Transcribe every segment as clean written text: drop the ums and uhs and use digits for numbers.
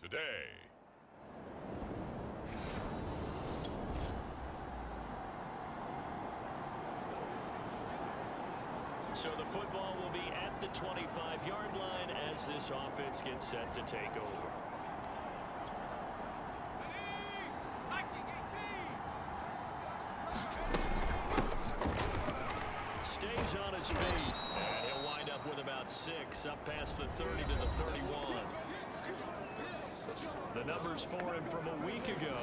today. So the football will be at the 25-yard line as this offense gets set to take over. Stays on his feet, and he'll wind up with about 6, up past the 30 to the 31. The numbers for him from a week ago: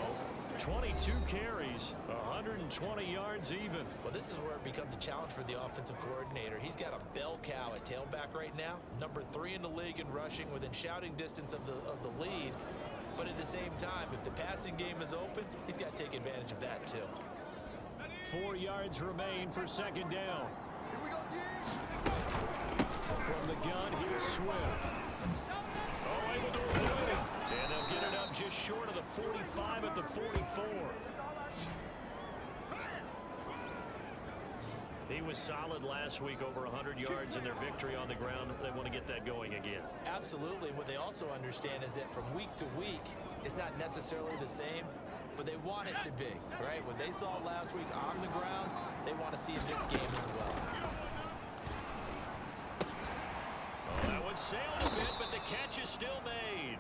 22 carries, 120 yards even. Well, this is where it becomes a challenge for the offensive coordinator. He's got a bell cow at tailback right now, number 3 in the league in rushing, within shouting distance of the lead. But at the same time, if the passing game is open, he's got to take advantage of that too. 4 yards remain for second down. From the gun, here's Swift. Oh, able to avoid it. And they'll get it up just short of the 45 at the 44. He was solid last week, over 100 yards in their victory on the ground. They want to get that going again. Absolutely. What they also understand is that from week to week, it's not necessarily the same, but they want it to be, right? What they saw last week on the ground, they want to see in this game as well. Oh, that one sailed a bit, but the catch is still made.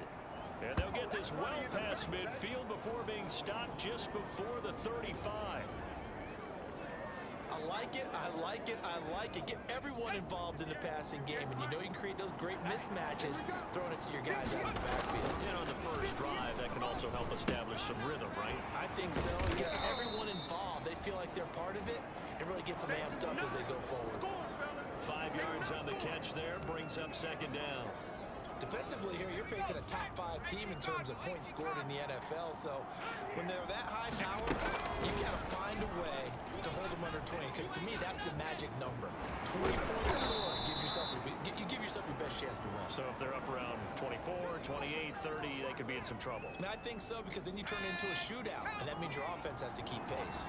And they'll get this well past midfield before being stopped just before the 35. I like it, I like it, I like it. Get everyone involved in the passing game, and you know you can create those great mismatches throwing it to your guys out of the backfield. And on the first drive, that can also help establish some rhythm, right? I think so. It gets everyone involved. They feel like they're part of it. It really gets them amped up as they go forward. 5 yards on the catch there, brings up second down. Defensively here, you're facing a top 5 team in terms of points scored in the NFL. So when they're that high powered, you've got to find a way to hold them under 20. Because to me, that's the magic number. 20 points scored gives yourself you give yourself your best chance to win. So if they're up around 24, 28, 30, they could be in some trouble. And I think so, because then you turn it into a shootout, and that means your offense has to keep pace.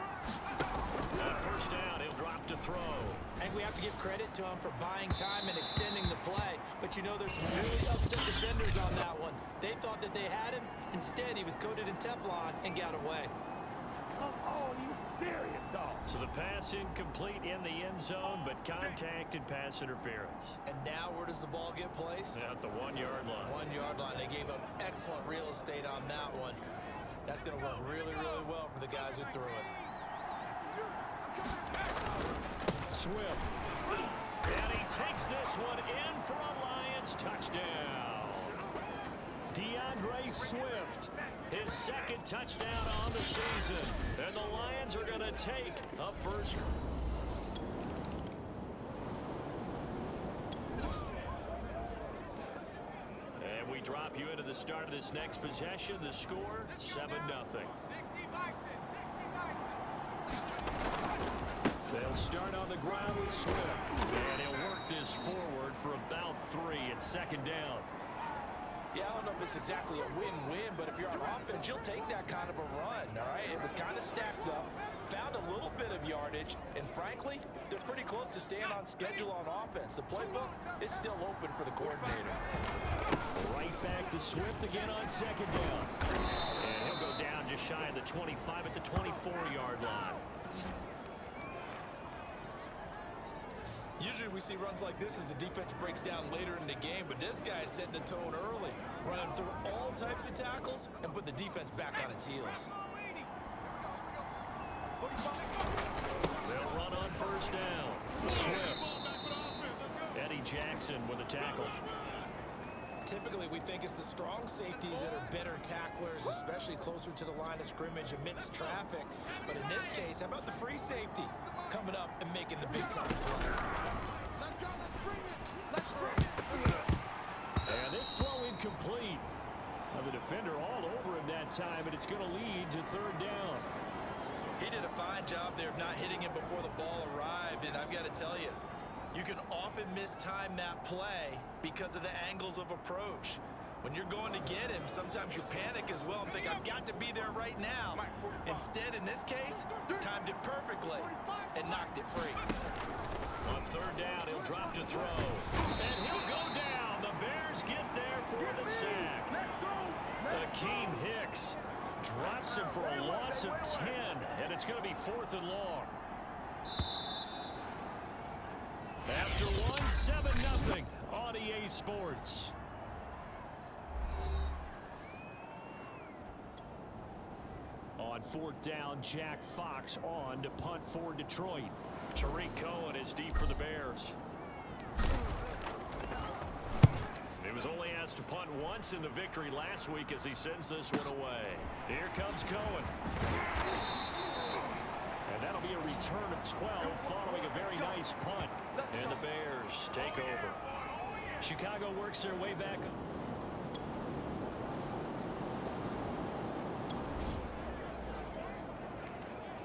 First down, he'll drop to throw. And we have to give credit to him for buying time and extending the play. But you know, there's some really upset defenders on that one. They thought that they had him. Instead, he was coated in Teflon and got away. Come on, you serious, dog. So the pass incomplete in the end zone, but contact and pass interference. And now where does the ball get placed? At the 1 yard line. 1 yard line. They gave up excellent real estate on that one. That's going to work really, really well for the guys who threw it. Swift. And he takes this one in for a Lions touchdown. DeAndre Swift, his second touchdown on the season. And the Lions are going to take a first. And we drop you into the start of this next possession. The score, 7-0. They'll start on the ground with Swift. And he'll work this forward for about 3 at second down. Yeah, I don't know if it's exactly a win-win, but if you're on offense, you'll take that kind of a run, all right? It was kind of stacked up, found a little bit of yardage, and frankly, they're pretty close to staying on schedule on offense. The playbook is still open for the coordinator. Right back to Swift again on second down. And he'll go down just shy of the 25 at the 24-yard line. Usually we see runs like this as the defense breaks down later in the game, but this guy is setting the tone early, running through all types of tackles and put the defense back on its heels. They'll run on first down. Swift. Eddie Jackson with a tackle. Typically, we think it's the strong safeties that are better tacklers, especially closer to the line of scrimmage amidst traffic. But in this case, how about the free safety coming up and making the big-time play? Let's go, let's bring it, let's bring it. And this throw incomplete. Well, the defender all over him that time, and it's going to lead to third down. He did a fine job there of not hitting him before the ball arrived, and I've got to tell you, you can often mistime that play because of the angles of approach. When you're going to get him, sometimes you panic as well and think, I've got to be there right now. Instead, in this case, timed it perfectly and knocked it free. On third down, he'll drop to throw. And he'll go down. The Bears get there for the sack. Akeem Hicks drops him for a loss of 10, and it's going to be 4th and long. After one, 7-0 on EA Sports. On 4th down, Jack Fox on to punt for Detroit. Tariq Cohen is deep for the Bears. He was only asked to punt once in the victory last week as he sends this one away. Here comes Cohen. And that'll be a return of 12 following a very nice punt. And the Bears take over. Chicago works their way back.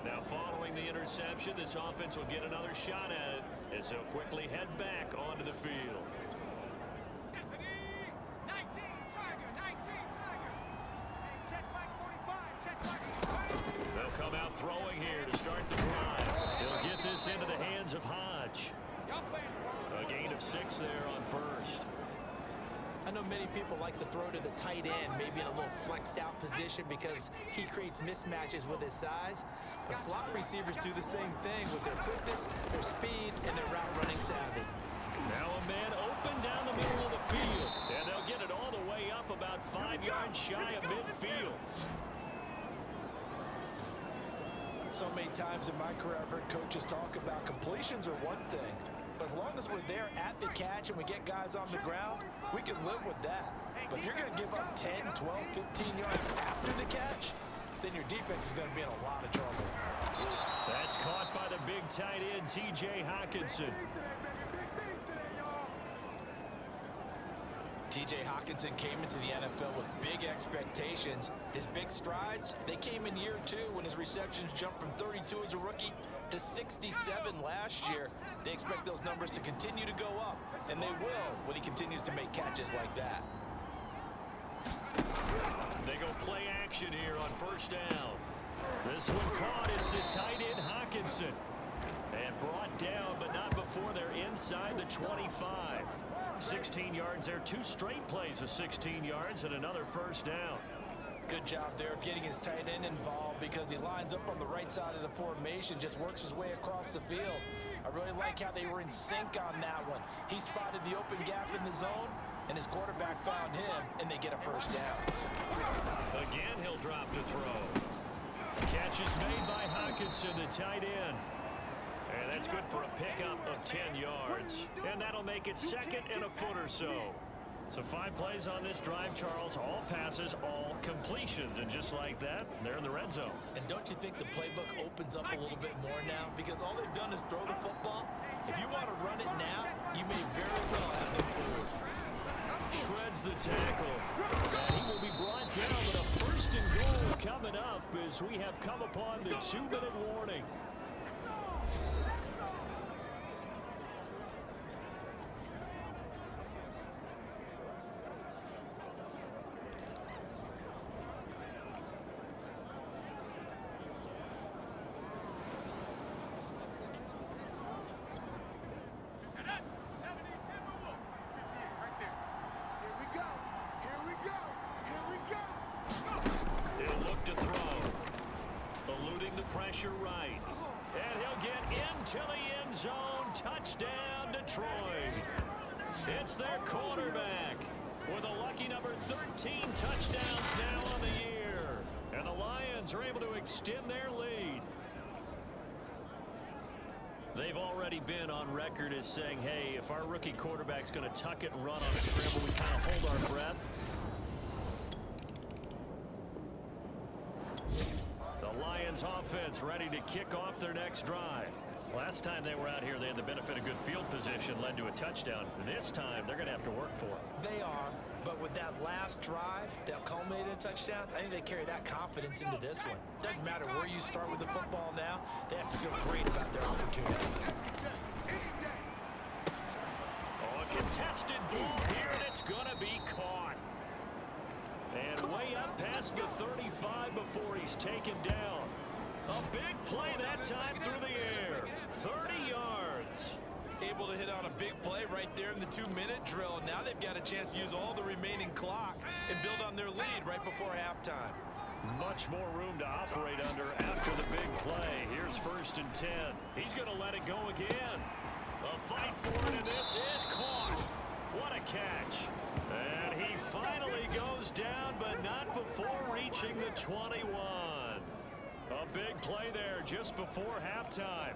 Now following the interception, this offense will get another shot at it as they'll quickly head back onto the field. They'll come out throwing here to start the drive. He'll get this into the hands of Hodge. A gain of 6 there on first. I know many people like to throw to the tight end, maybe in a little flexed out position because he creates mismatches with his size. But slot receivers do the same thing with their quickness, their speed, and their route running savvy. Now a man open down the middle of the field. And they'll get it all the way up about 5 yards shy of midfield. So many times in my career, I've heard coaches talk about completions are one thing. But as long as we're there at the catch and we get guys on the ground, we can live with that. But if you're going to give up 10, 12, 15 yards after the catch, then your defense is going to be in a lot of trouble. That's caught by the big tight end, T.J. Hockenson. T.J. Hockenson came into the NFL with big expectations. His big strides, they came in year 2 when his receptions jumped from 32 as a rookie to 67 last year. They expect those numbers to continue to go up, and they will when he continues to make catches like that. They go play action here on first down. This one caught. It's the tight end Hockenson. And brought down, but not before they're inside the 25. 16 yards there. 2 straight plays of 16 yards and another first down. Good job there of getting his tight end involved because he lines up on the right side of the formation, just works his way across the field. I really like how they were in sync on that one. He spotted the open gap in the zone, and his quarterback found him, and they get a first down. Again, he'll drop to throw. Catch is made by Hockenson, the tight end. And that's good for a pickup of 10 yards. And that'll make it 2nd and a foot or so. So 5 plays on this drive, Charles. All passes, all completions. And just like that, they're in the red zone. And don't you think the playbook opens up a little bit more now? Because all they've done is throw the football. If you want to run it now, you may very well have them fooled. Shreds the tackle. And he will be brought down with a 1st and goal coming up as we have come upon the 2-minute warning. Pressure right. And he'll get into the end zone. Touchdown, Detroit. It's their quarterback with a lucky number 13 touchdowns now on the year. And the Lions are able to extend their lead. They've already been on record as saying, hey, if our rookie quarterback's going to tuck it and run on a scramble, we kind of hold our breath. Lions offense ready to kick off their next drive. Last time they were out here, they had the benefit of good field position, led to a touchdown. This time, they're going to have to work for it. They are, but with that last drive that culminated in a touchdown, I think they carry that confidence into this one. Doesn't matter where you start with the football now, they have to feel great about their opportunity. Oh, a contested ball here, and it's going to be caught. And way up past the 35 before he's taken down. A big play that time through the air. 30 yards. able to hit on a big play right there in the 2-minute drill. And now they've got a chance to use all the remaining clock and build on their lead right before halftime. Much more room to operate under after the big play. Here's 1st and 10. He's going to let it go again. A fight for it, and this is caught. What a catch. And he finally goes down, but not before reaching the 21. A big play there just before halftime.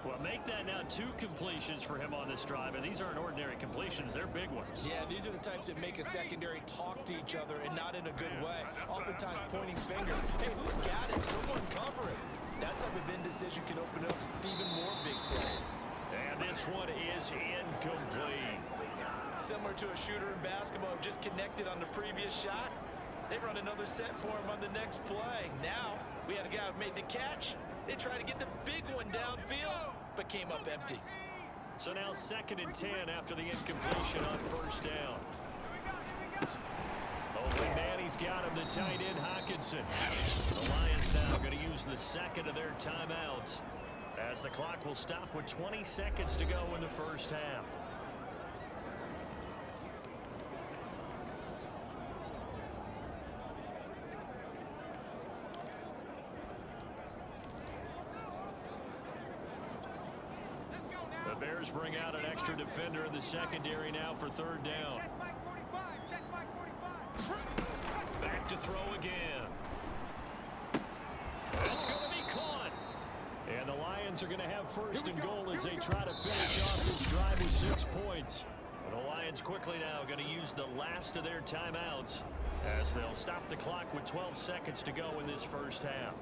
Well, make that now 2 completions for him on this drive, and these aren't ordinary completions. They're big ones. Yeah, these are the types that make a secondary talk to each other and not in a good way. Oftentimes pointing fingers. Hey, who's got it? Someone cover it. That type of indecision can open up to even more big plays. And this one is incomplete. Similar to a shooter in basketball who just connected on the previous shot. They run another set for him on the next play. Now, we had a guy who made the catch. They tried to get the big one downfield, but came up empty. So now 2nd and 10 after the incompletion on 1st down. Oh, man, he's got him, the tight end, Hawkinson. The Lions now going to use the 2nd of their timeouts as the clock will stop with 20 seconds to go in the 1st half. The Bears bring out an extra defender in the secondary now for 3rd down. Check Mike 45. Check Mike 45. Back to throw again. That's going to be caught. And the Lions are going to have 1st and goal as they try to finish off this drive with 6 points. And the Lions quickly now going to use the last of their timeouts as they'll stop the clock with 12 seconds to go in this 1st half.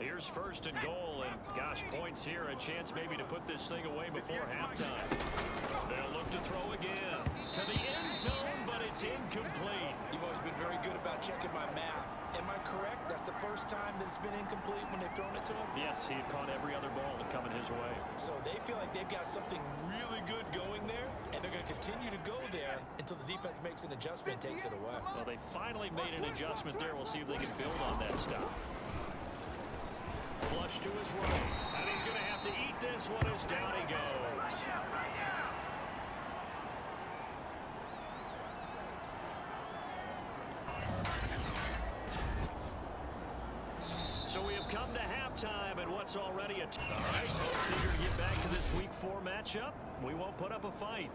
Here's 1st and goal, and gosh, points here, a chance maybe to put this thing away before halftime. They'll look to throw again to the end zone, but it's incomplete. You've always been very good about checking my math. Am I correct? That's the first time that it's been incomplete when they've thrown it to him? Yes, he had caught every other ball coming his way. So they feel like they've got something really good going there, and they're going to continue to go there until the defense makes an adjustment and takes it away. Well, they finally made an adjustment there. We'll see if they can build on that stop. Flush to his right, and he's going to have to eat this one as down he goes. So we have come to halftime, and what's already a... All right, folks, eager to get back to this Week 4 matchup. We won't put up a fight.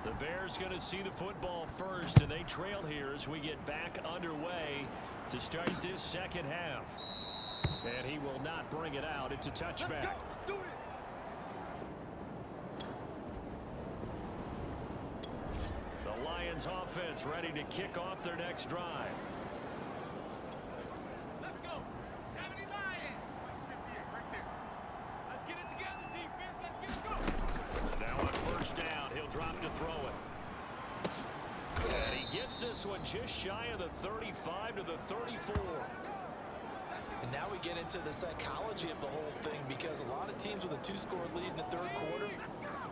The Bears going to see the football first, and they trail here as we get back underway to start this 2nd half. And he will not bring it out. It's a touchback. Let's do it. The Lions offense ready to kick off their next drive. Let's go. 70 Lions. Right there. Let's get it together, defense. Let's get it going. Now on 1st down, he'll drop to throw it. And he gets this one just shy of the 35 to the 34. And now we get into the psychology of the whole thing, because a lot of teams with a 2-score lead in the 3rd quarter,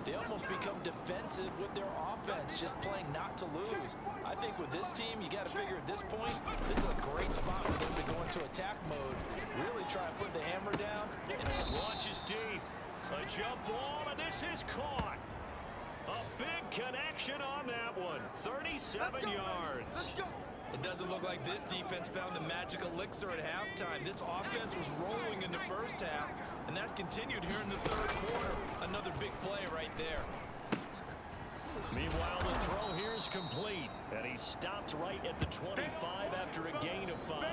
they almost become defensive with their offense, just playing not to lose. I think with this team, you got to figure at this point, this is a great spot for them to go into attack mode, really try to put the hammer down. Launches deep. A jump ball, and this is caught. A big connection on that one. 37 yards. Let's go. It doesn't look like this defense found the magic elixir at halftime. This offense was rolling in the 1st half, and that's continued here in the 3rd quarter. Another big play right there. Meanwhile, the throw here is complete, and he stopped right at the 25 after a gain of 5.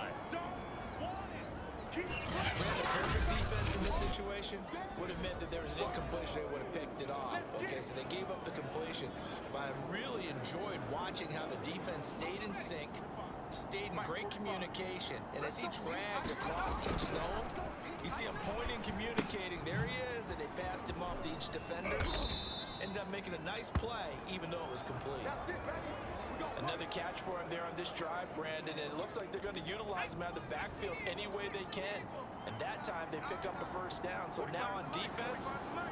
Ran the perfect defense in this situation would have meant that there was an incompletion. They would have picked it off. Okay, so they gave up the completion. But I really enjoyed watching how the defense stayed in sync, stayed in great communication. And as he dragged across each zone, you see him pointing, communicating. There he is, and they passed him off to each defender. Ended up making a nice play, even though it was complete. That's it, baby. We go. Another catch for him there on this drive, Brandon, and it looks like they're going to utilize him out of the backfield any way they can. And that time they pick up a first down. So now on defense,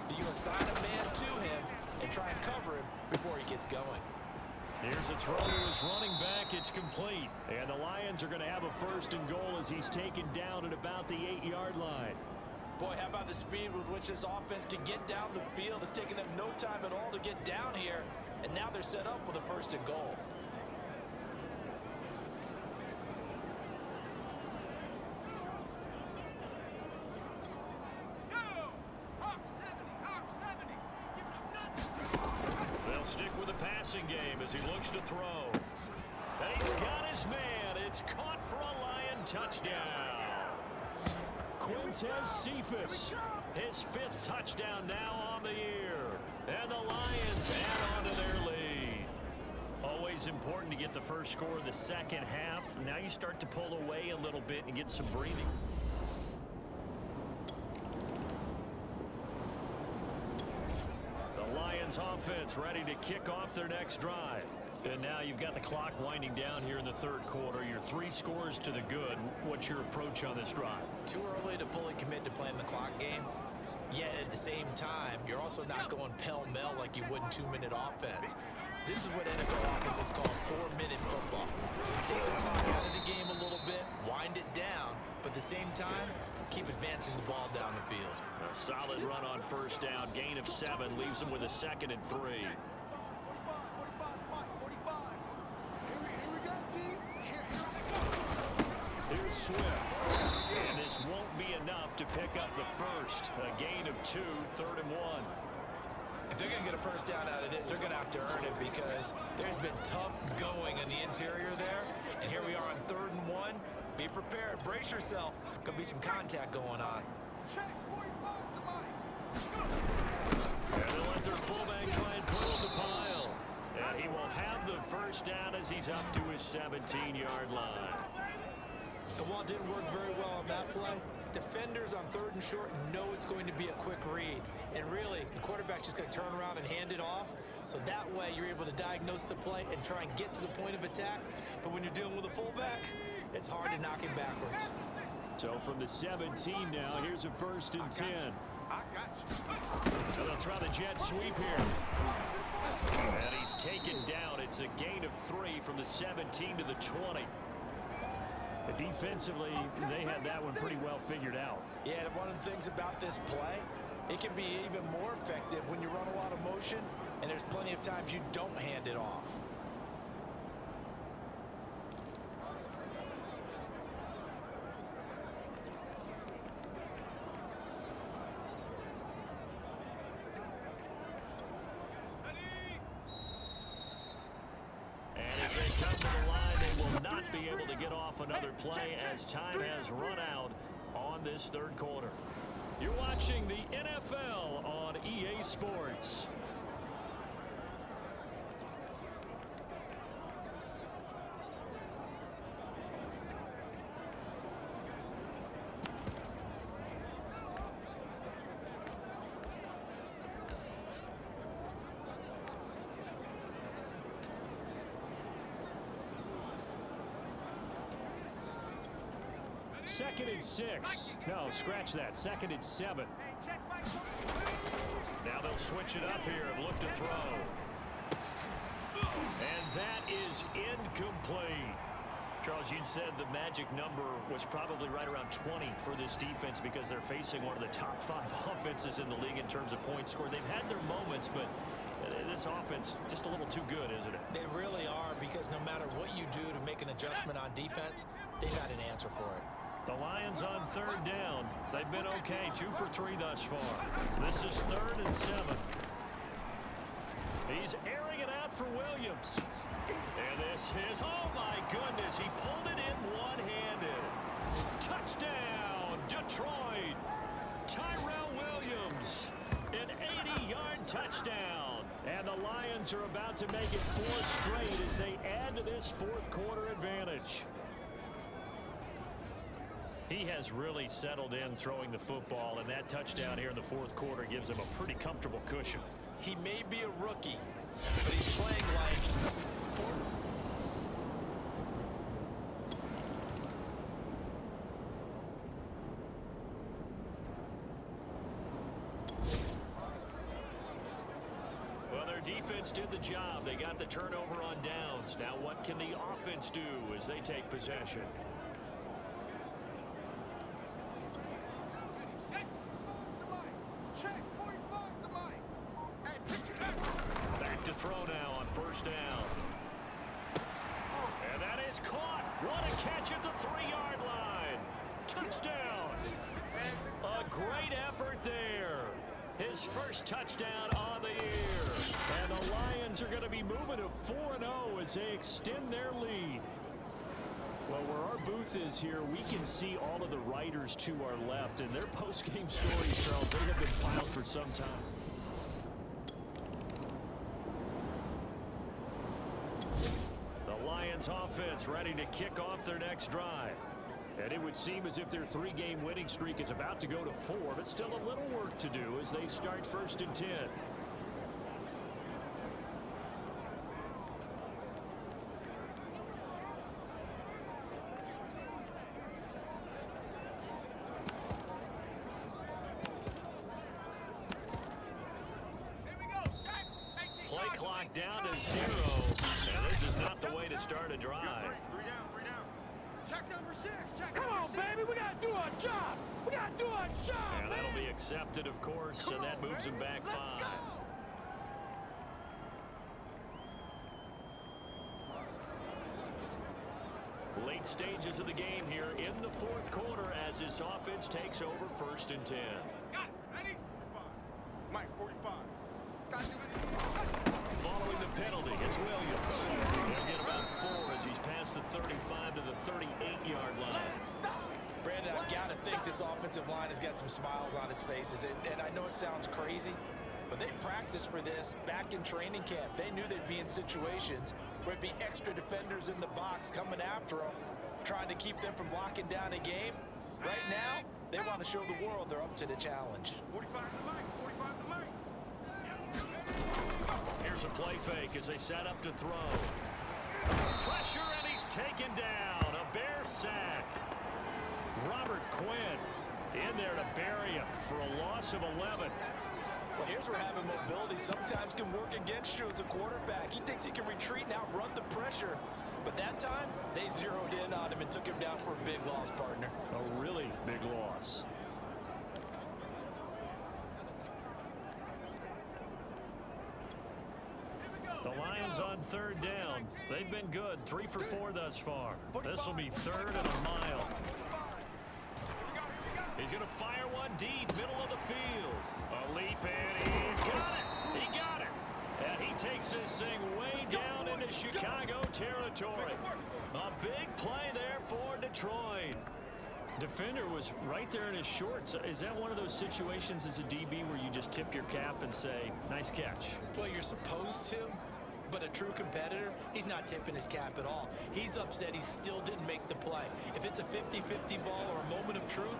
do you assign a man to him and try and cover him before he gets going? Here's a throw to his running back. It's complete. And the Lions are going to have a first and goal as he's taken down at about the 8-yard line. Boy, how about the speed with which this offense can get down the field? It's taken them no time at all to get down here. And now they're set up for the first and goal. They'll stick with the passing game as he looks to throw. And he's got his man. It's caught for a Lion touchdown. Quintez Cephas, his 5th touchdown now on the year. And the Lions add on to their lead. Always important to get the first score of the second half. Now you start to pull away a little bit and get some breathing. The Lions offense ready to kick off their next drive. And now you've got the clock winding down here in the third quarter. Your 3 scores to the good. What's your approach on this drive? Too early to fully commit to playing the clock game. Yet at the same time, you're also not going pell-mell like you would in 2-minute offense. This is what NFL offenses call 4-minute football. Take the clock out of the game a little bit, wind it down, but at the same time, keep advancing the ball down the field. A solid run on first down. Gain of 7 leaves them with a 2nd and 3. Here's Swift. And this won't be enough to pick up the first. A gain of 2, 3rd and 1. If they're going to get a first down out of this, they're going to have to earn it because there's been tough going in the interior there. And here we are on 3rd and 1. Be prepared. Brace yourself. Could be some contact going on. Check 45 to Mike. And they'll let their fullback try and push the pile. And he will have the first down as he's up to his 17-yard line. The wall didn't work very well on that play. Defenders on 3rd and short know it's going to be a quick read. And really, the quarterback's just going to turn around and hand it off. So that way, you're able to diagnose the play and try and get to the point of attack. But when you're dealing with a fullback, it's hard to knock him backwards. So from the 17 now, here's a 1st and 10. I got you. So they'll try the jet sweep here. And he's taken down. It's a gain of 3 from the 17 to the 20. Defensively, they had that one pretty well figured out. Yeah, and one of the things about this play, it can be even more effective when you run a lot of motion, and there's plenty of times you don't hand it off. And as they come to the line, they will not be able to get off another play as time has run out on this 3rd quarter. You're watching the NFL on EA Sports. Second and 6. No, scratch that. 2nd and 7. Now they'll switch it up here and look to throw. And that is incomplete. Charles, you said the magic number was probably right around 20 for this defense because they're facing one of the top 5 offenses in the league in terms of points scored. They've had their moments, but this offense just a little too good, isn't it? They really are, because no matter what you do to make an adjustment on defense, they've got an answer for it. The Lions on 3rd down. They've been okay, 2 for 3 thus far. This is 3rd and 7. He's airing it out for Williams. And this is, oh my goodness, he pulled it in one-handed. Touchdown, Detroit. Tyrell Williams, an 80-yard touchdown. And the Lions are about to make it 4 straight as they add to this 4th quarter advantage. He has really settled in throwing the football, and that touchdown here in the 4th quarter gives him a pretty comfortable cushion. He may be a rookie, but he's playing like defense did the job. They got the turnover on downs. Now what can the offense do as they take possession? Check, 45 the mic. Hey, pitch it back. Back to throw now on first down. And that is caught. What a catch at the 3-yard line. Touchdown. A great effort there. His first touchdown on the year. And the Lions are going to be moving to 4-0 as they extend their lead. Well, where our booth is here, we can see all of the writers to our left, and their post-game stories, Charles, they have been filed for some time. The Lions offense ready to kick off their next drive. And it would seem as if their 3-game winning streak is about to go to 4, but still a little work to do as they start 1st and 10. Here we go, Shaq. 18 Play yards. clock down to 0. And this is not the way to start a drive. Three down. Check number 6. Check Come number on, 6. baby, we got to do our job. We got to do our job, And that'll be accepted, of course, and that moves him back 5. Late stages of the game here in the 4th quarter as this offense takes over 1st and 10. Got it. Ready? 45. Mike, 45. Got it. Following the penalty, it's Williams. He'll get about 4 as he's past the 35 to the 38-yard line. Brandon, I've got to think this offensive line has got some smiles on its faces. And I know it sounds crazy, but they practiced for this back in training camp. They knew they'd be in situations where it'd be extra defenders in the box coming after them, trying to keep them from locking down a game. Right now, they want to show the world they're up to the challenge. 45 the mic. 45 the mic. Here's a play fake as they set up to throw. Pressure, and he's taken down. A Bear sack. Robert Quinn in there to bury him for a loss of 11. Well, here's where having mobility sometimes can work against you as a quarterback. He thinks he can retreat and outrun the pressure. But that time, they zeroed in on him and took him down for a big loss, partner. A really big loss. The Lions on 3rd down. They've been good, 3 for 4 thus far. This will be 3rd and a mile. He's going to fire one deep, middle of the field. A leap in, he's got it. He got it. And he takes this thing way down into Chicago territory. A big play there for Detroit. Defender was right there in his shorts. Is that one of those situations as a DB where you just tip your cap and say, nice catch? Well, you're supposed to, but a true competitor, he's not tipping his cap at all. He's upset he still didn't make the play. If it's a 50-50 ball or a moment of truth,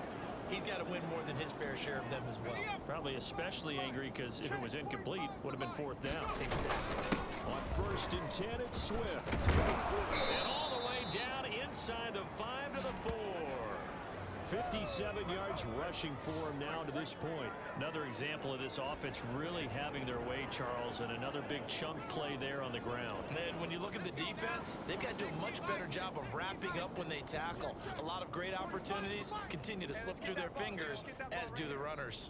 he's got to win more than his fair share of them as well. Probably especially angry because if it was incomplete, would have been 4th down. Exactly. On 1st and 10, it's Swift. And all the way down inside the 5 to the 4. 57 yards rushing for him now to this point. Another example of this offense really having their way, Charles, and another big chunk play there on the ground. And then when you look at the defense, they've got to do a much better job of wrapping up when they tackle. A lot of great opportunities continue to slip through their fingers, as do the runners.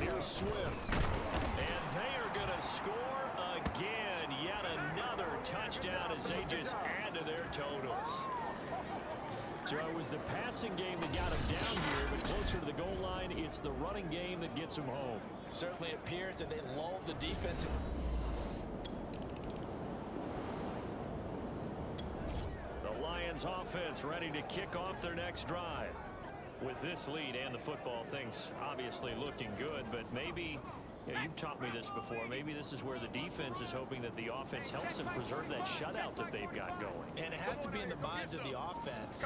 Here's Swift. And they are going to score again. Yet another touchdown as they just add to their totals. So it was the passing game that got him down here, but closer to the goal line, it's the running game that gets him home. Certainly appears that they lulled the defense. The Lions offense ready to kick off their next drive. With this lead and the football, things obviously looking good, but maybe, you've taught me this before, maybe this is where the defense is hoping that the offense helps them preserve that shutout that they've got going. And it has to be in the minds of the offense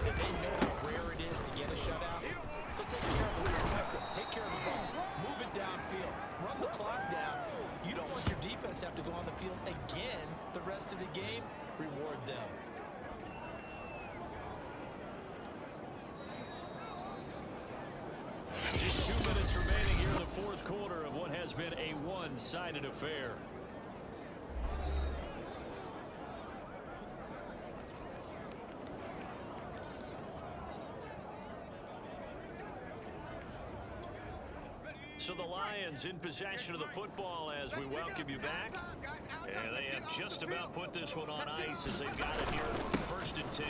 that they know how rare it is to get a shutout. So take care of it, protect them, take care of the ball, move it downfield, run the clock down. You don't want your defense to have to go on the field again the rest of the game. Reward them. Just been a one-sided affair. So the Lions in possession of the football as we welcome you back. And they have just about put this one on ice as they've got it here, 1st and 10.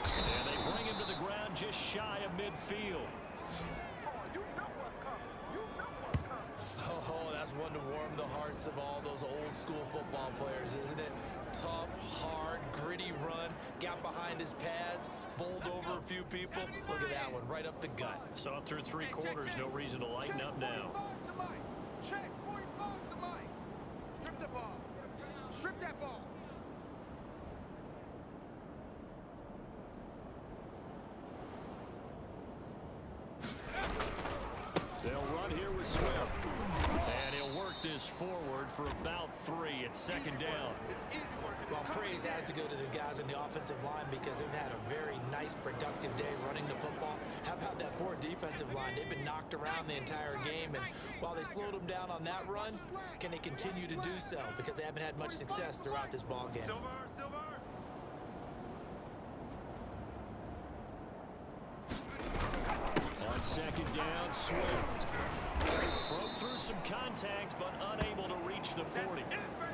And they bring him to the ground just shy of midfield. Oh, that's one to warm the hearts of all those old school football players, isn't it? Tough, hard, gritty run, got behind his pads, bowled over a few people. Look at that one, right up the gut. So up through 3 quarters, no reason to lighten up now. Check 45 to Mike. Strip the ball. Strip that ball. They'll run here with Swift. And he'll work this forward for about 3 at 2nd down. Well, praise has to go to the guys on the offensive line because they've had a very nice, productive day running the football. How about that poor defensive line? They've been knocked around the entire game, and while they slowed them down on that run, can they continue to do so? Because they haven't had much success throughout this ball game. Silver. On 2nd down, Swift. Broke through some contact, but unable to reach the 40.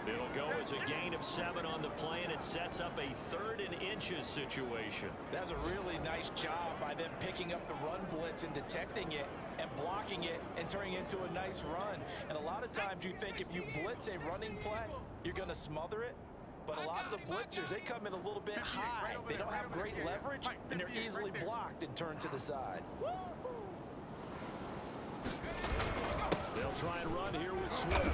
It'll go as a gain of 7 on the play, and it sets up a 3rd and inches situation. That's a really nice job by them picking up the run blitz and detecting it and blocking it and turning it into a nice run. And a lot of times you think if you blitz a running play, you're going to smother it. But a lot of the blitzers, they come in a little bit high. They don't have great leverage, and they're easily blocked and turned to the side. They'll try and run here with Swift.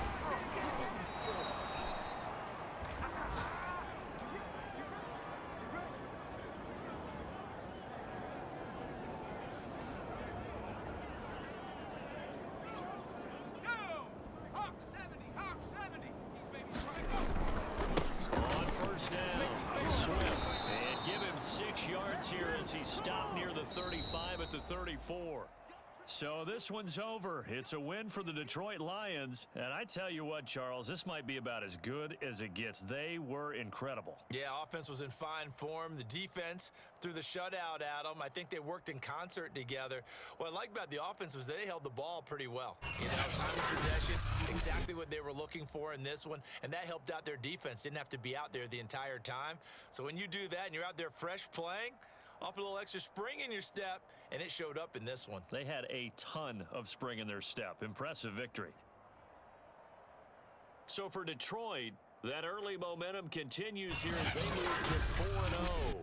Hawk 70. He's baby strike. On 1st down, Swift. And give him 6 yards here as he stopped near the 35 at the 34. So this one's over. It's a win for the Detroit Lions. And I tell you what, Charles, this might be about as good as it gets. They were incredible. Yeah, offense was in fine form. The defense threw the shutout at them. I think they worked in concert together. What I like about the offense was they held the ball pretty well. You know, time of possession, exactly what they were looking for in this one, and that helped out their defense. Didn't have to be out there the entire time. So when you do that and you're out there fresh playing, off a little extra spring in your step, and it showed up in this one. They had a ton of spring in their step. Impressive victory. So for Detroit, that early momentum continues here as they move to 4-0.